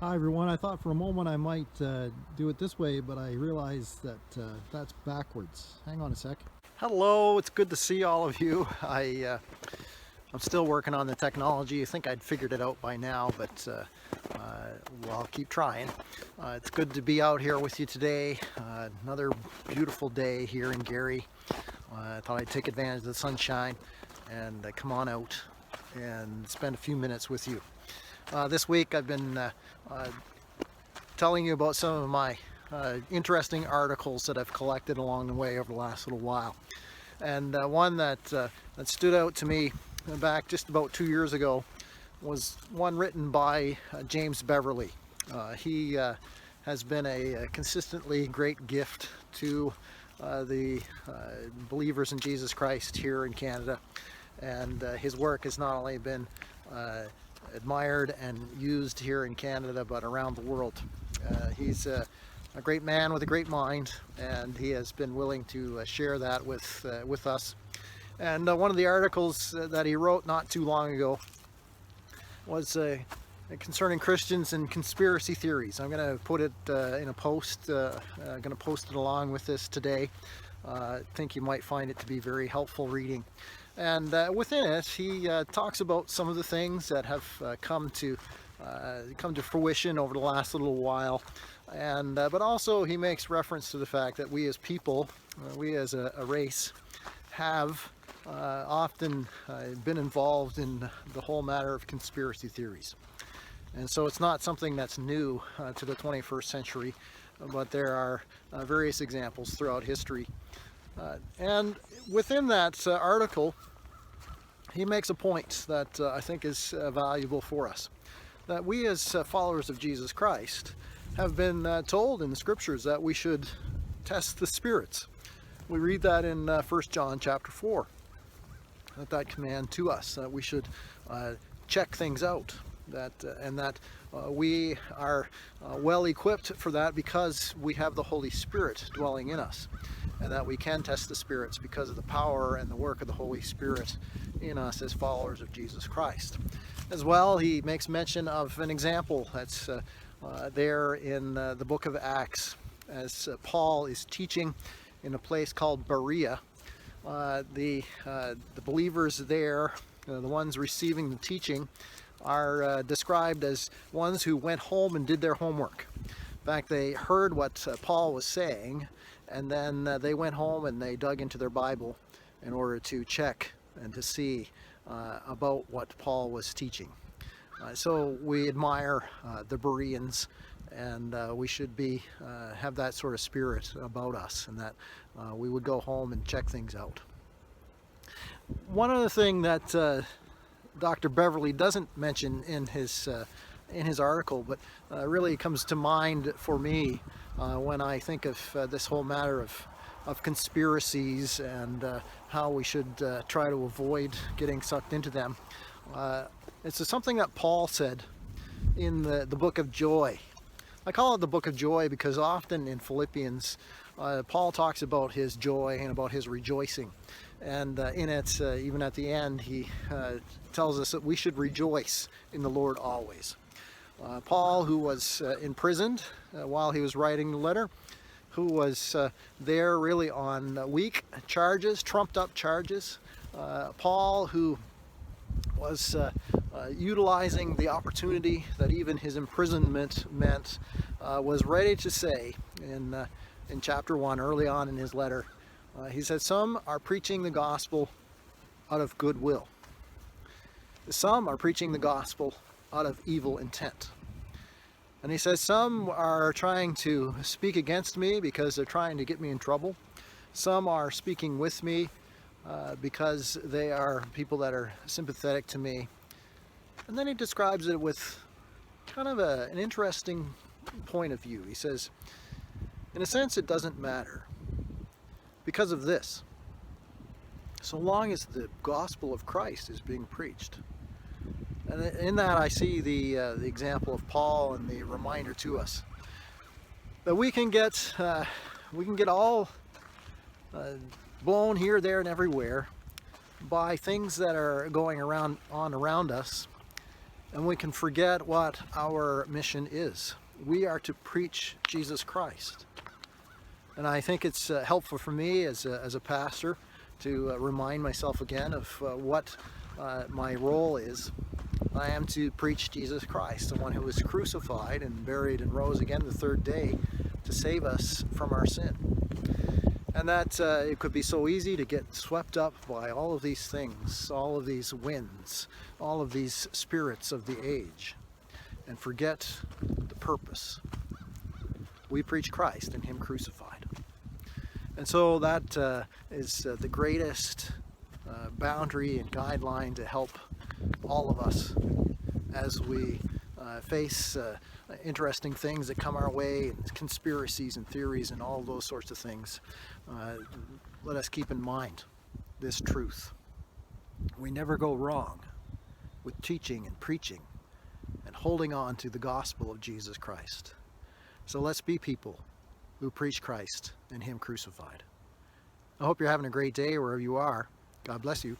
Hi everyone. I thought for a moment I might do it this way, but I realized that that's backwards. Hang on a sec. Hello, it's good to see all of you. I'm still working on the technology. I think I'd figured it out by now, but well, I'll keep trying. It's good to be out here with you today. Another beautiful day here in Gary. I thought I'd take advantage of the sunshine and come on out and spend a few minutes with you. This week I've been telling you about some of my interesting articles that I've collected along the way over the last little while. And one that stood out to me back just about 2 years ago was one written by James Beverly. He has been a consistently great gift to the believers in Jesus Christ here in Canada, and his work has not only been admired and used here in Canada but around the world. He's a great man with a great mind, and he has been willing to share that with us. And one of the articles that he wrote not too long ago was concerning Christians and conspiracy theories. I'm going to put it in a post. I'm going to post it along with this today. I think you might find it to be very helpful reading. And within it, he talks about some of the things that have come to fruition over the last little while, and but also he makes reference to the fact that we as people, we as a race, have often been involved in the whole matter of conspiracy theories. And so it's not something that's new to the 21st century, but there are various examples throughout history. And within that article, he makes a point that I think is valuable for us. That we as followers of Jesus Christ have been told in the scriptures that we should test the spirits. We read that in 1 John chapter 4, that command to us, that we should check things out, and that we are well equipped for that because we have the Holy Spirit dwelling in us, and that we can test the spirits because of the power and the work of the Holy Spirit in us as followers of Jesus Christ. As well, he makes mention of an example that's there in the book of Acts, as Paul is teaching in a place called Berea. The believers there, the ones receiving the teaching, are described as ones who went home and did their homework. In fact, they heard what Paul was saying, and then they went home and they dug into their Bible in order to check and to see about what Paul was teaching. So we admire the Bereans, and we should have that sort of spirit about us, and that we would go home and check things out. One other thing that Dr. Beverly doesn't mention in his article, but really comes to mind for me when I think of this whole matter of conspiracies and how we should try to avoid getting sucked into them. It's something that Paul said in the book of Joy. I call it the book of joy because often in Philippians, Paul talks about his joy and about his rejoicing. And in it, even at the end, he tells us that we should rejoice in the Lord always. Paul, who was imprisoned while he was writing the letter, who was there really on weak charges, trumped up charges. Paul, who was utilizing the opportunity that even his imprisonment meant, was ready to say in chapter 1, early on in his letter, he said, "Some are preaching the gospel out of goodwill. Some are preaching the gospel out of evil intent." And he says, "Some are trying to speak against me because they're trying to get me in trouble. Some are speaking with me because they are people that are sympathetic to me." And then he describes it with kind of an interesting point of view. He says, in a sense, it doesn't matter because of this. So long as the gospel of Christ is being preached. And in that I see the example of Paul and the reminder to us that we can get all blown here, there, and everywhere by things that are going on around us, and we can forget what our mission is. We are to preach Jesus Christ. And I think it's helpful for me as a pastor to remind myself again of what my role is. I am to preach Jesus Christ, the one who was crucified and buried and rose again the third day to save us from our sin. And that it could be so easy to get swept up by all of these things, all of these winds, all of these spirits of the age, and forget the purpose. We preach Christ and Him crucified. And so that is the greatest boundary and guideline to help all of us as we face interesting things that come our way, and conspiracies and theories and all those sorts of things. Let us keep in mind this truth. We never go wrong with teaching and preaching and holding on to the gospel of Jesus Christ. So let's be people who preach Christ and Him crucified. I hope you're having a great day wherever you are. God bless you.